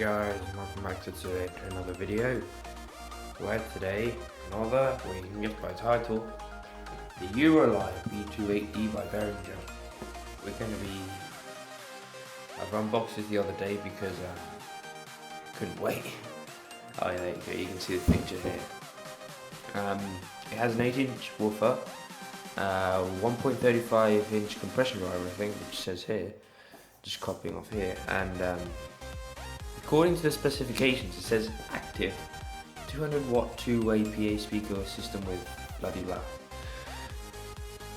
guys, welcome back to another video. Where today, well you can guess by title, the Eurolive B208D by Behringer. We're going to be, I've unboxed this the other day because I couldn't wait. Oh yeah, there you go, you can see the picture here. It has an 8-inch woofer, 1.35 inch compression driver I think, which says here, just copying off here, and according to the specifications it says active 200 watt two-way PA speaker system with bloody blah.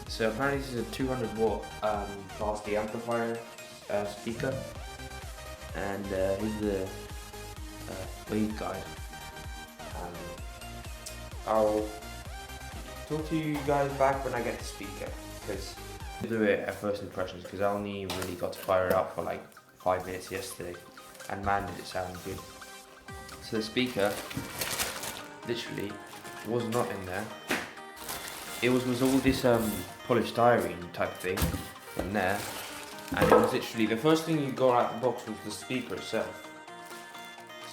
So apparently this is a 200 watt Class D amplifier speaker, and here's the wave guide. I'll talk to you guys back when I get the speaker, because I'll do it at first impressions, because I only really got to fire it up for like 5 minutes yesterday, and man did it sound good. So the speaker literally was not in there. It was all this polished styrene type thing in there, and it was literally the first thing you got out the box was the speaker itself.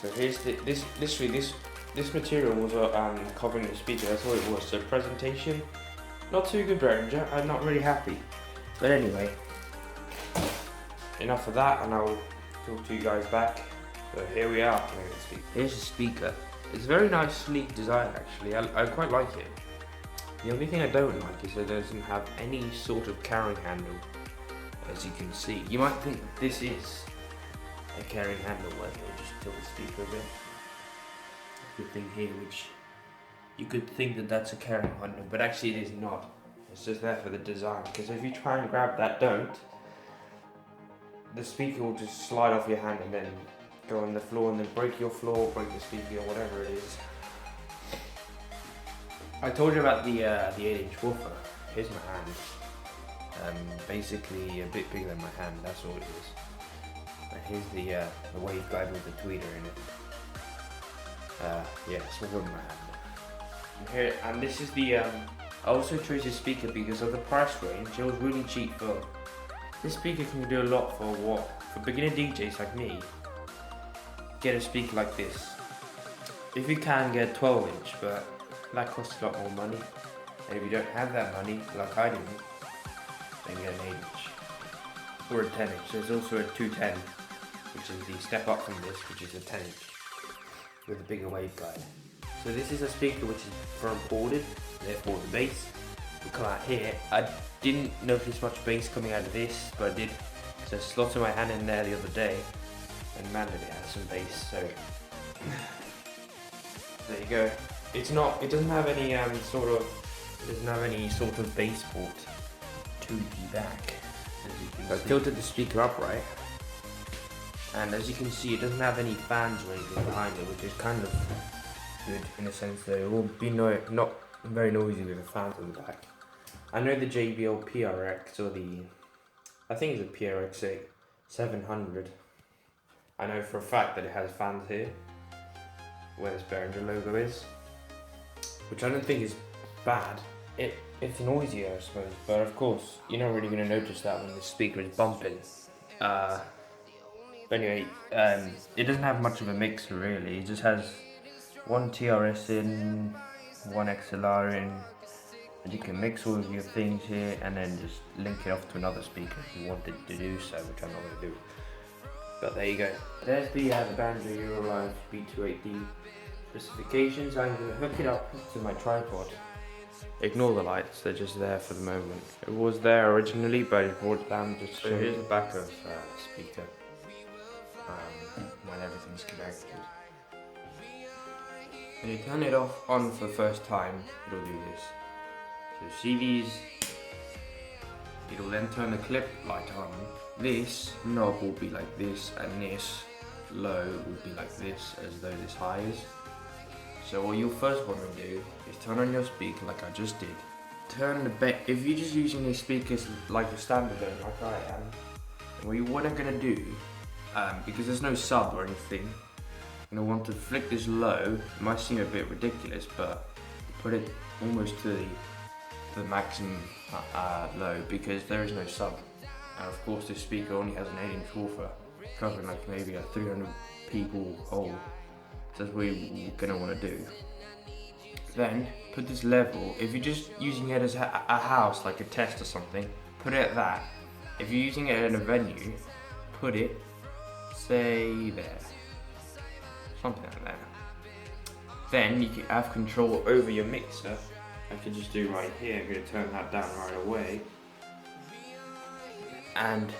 So here's this material was covering the speaker. That's all it was. So presentation, not too good, Behringer. I'm not really happy. But anyway, enough of that, and I'll talk to you guys back. So here we are. Here's the speaker. It's a very nice, sleek design actually. I quite like it. The only thing I don't like is that it doesn't have any sort of carrying handle, as you can see. You might think this is a carrying handle, where it'll just tilt the speaker a bit. Good thing here, which you could think that that's a carrying handle, but actually it is not. It's just there for the design, because if you try and grab that the speaker will just slide off your hand and then go on the floor and then break your floor, break the speaker, or whatever it is. I told you about the 8-inch woofer. Here's my hand. Basically a bit bigger than my hand, that's all it is. And here's the wave guide with the tweeter in it. Yeah, smaller than my hand. And this is the, I also chose this speaker because of the price range. It was really cheap. For this speaker can do a lot for beginner DJs like me. Get a speaker like this. If you can, get a 12-inch, but that costs a lot more money. And if you don't have that money, like I didn't, then get an 8-inch or a 10-inch. There's also a 210, which is the step up from this, which is a 10-inch. With a bigger waveguide. So this is a speaker which is front boarded, therefore the bass will come out here. I didn't notice much bass coming out of this, but I did, because I slotted my hand in there the other day, and man did it have some bass. So there you go. It doesn't have any sort of bass port to the back. I've tilted the speaker upright. And as you can see, it doesn't have any fans or anything behind it, which is kind of good in a sense that it will be not very noisy with the fans on the back. I know the JBL PRX, or I think it's a PRX 700. I know for a fact that it has fans here, where this Behringer logo is, which I don't think is bad. It's noisier, I suppose, but of course, you're not really going to notice that when the speaker is bumping. But anyway, it doesn't have much of a mixer really. It just has one TRS in, one XLR in, and you can mix all of your things here and then just link it off to another speaker if you wanted to do so, which I'm not going to do. But there you go. There's the Behringer Eurolive B208D specifications. I'm going to hook it up to my tripod. Ignore the lights, they're just there for the moment. It was there originally, but I brought it down just to show you. Here's the back of the speaker. When everything's connected. When you turn it on for the first time, it'll do this. So see these? It'll then turn the clip light on. This knob will be like this, and this low will be like this, as though this high is. So what you'll first want to do is turn on your speaker like I just did. Turn the bass. If you're just using these speakers like a standalone, like I am, what I'm gonna do, because there's no sub or anything, I'm going to want to flick this low. It might seem a bit ridiculous, but put it almost to the maximum low, because there is no sub. And of course this speaker only has an 8-inch woofer, covering like maybe a 300 people, oh, that's what you're gonna want to do. Then put this level, if you're just using it as a house, like a test or something, put it at that. If you're using it in a venue, put it, say there, something like that. Then you can have control over your mixer. I can just do right here, I'm going to turn that down right away. And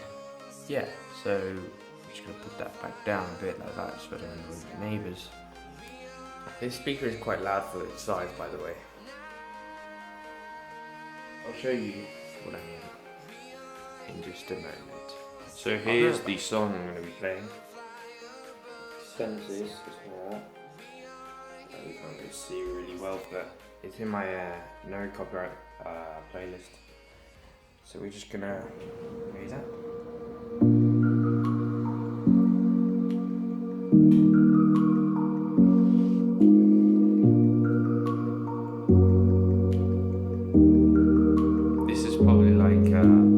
yeah, so I'm just going to put that back down a bit like that, so I don't annoy the neighbours. This speaker is quite loud for its size, by the way. I'll show you what I mean in just a moment. So here's the song I'm going to be playing. Senses, it's more. You can't really see really well, but it's in my no copyright playlist. So we're just gonna raise that. This is probably like I'm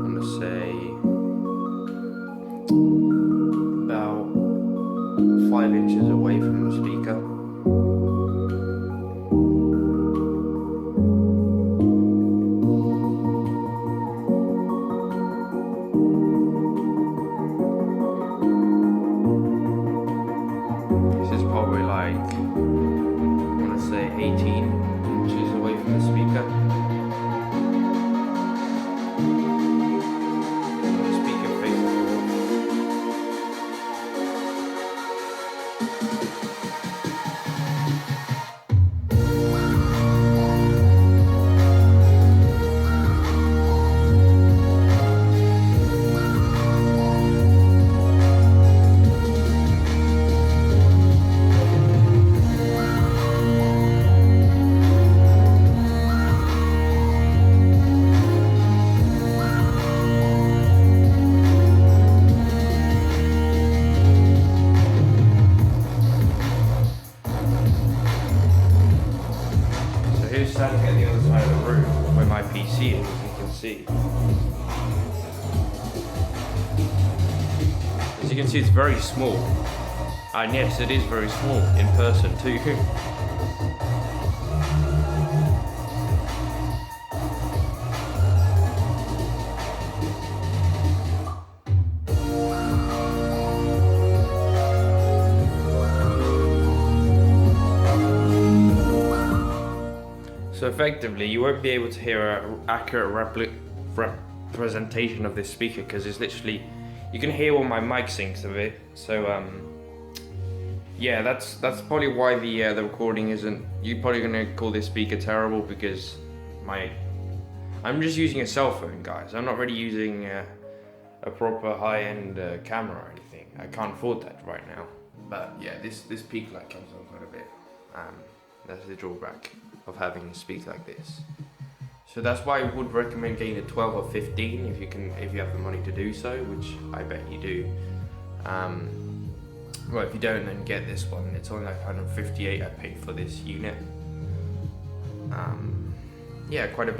gonna say about 5 inches away from the speaker. This is probably like, I want to say 18 inches away from the speaker. And the speaker faces the wall. Here's standing at the other side of the room where my PC is, as you can see. As you can see, it's very small. And yes, it is very small in person too. So effectively, you won't be able to hear an accurate representation of this speaker because it's literally, you can hear all my mic sinks of it. So yeah, that's probably why the recording isn't. You're probably gonna call this speaker terrible because I'm just using a cell phone, guys. I'm not really using a proper high-end camera or anything. I can't afford that right now. But yeah, this peak light comes on quite a bit. That's the drawback of having a speaker like this. So that's why I would recommend getting a 12 or 15 if you have the money to do so, which I bet you do. Well, if you don't, then get this one. It's only like 158 I paid for this unit. Yeah, quite a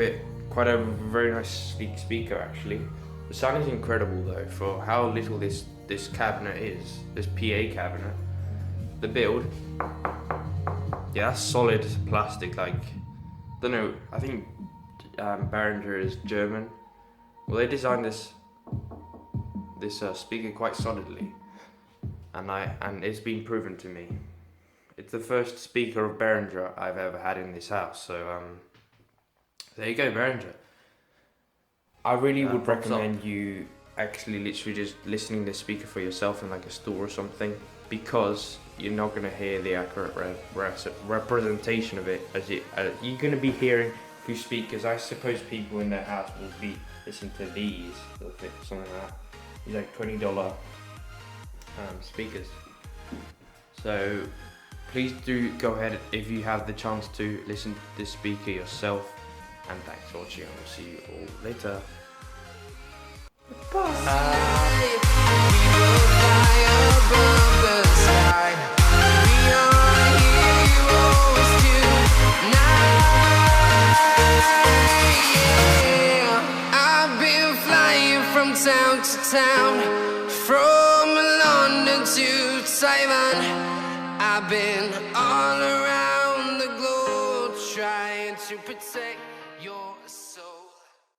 very nice speaker actually. The sound is incredible though for how little this cabinet is, this PA cabinet. The build, yeah, that's solid plastic. Like, don't know. I think Behringer is German. Well, they designed this speaker quite solidly, and it's been proven to me. It's the first speaker of Behringer I've ever had in this house. So there you go, Behringer. I really would recommend you actually literally just listening to the speaker for yourself in like a store or something, because you're not going to hear the accurate representation of it as you're going to be hearing through speakers. I suppose people in their house will be listening to these, something like that. These like $20 speakers. So please do go ahead if you have the chance to listen to this speaker yourself. And thanks for watching, and we'll see you all later. Bye. I've been flying from town to town, from London London to Taiwan. I've been all around the globe trying to protect your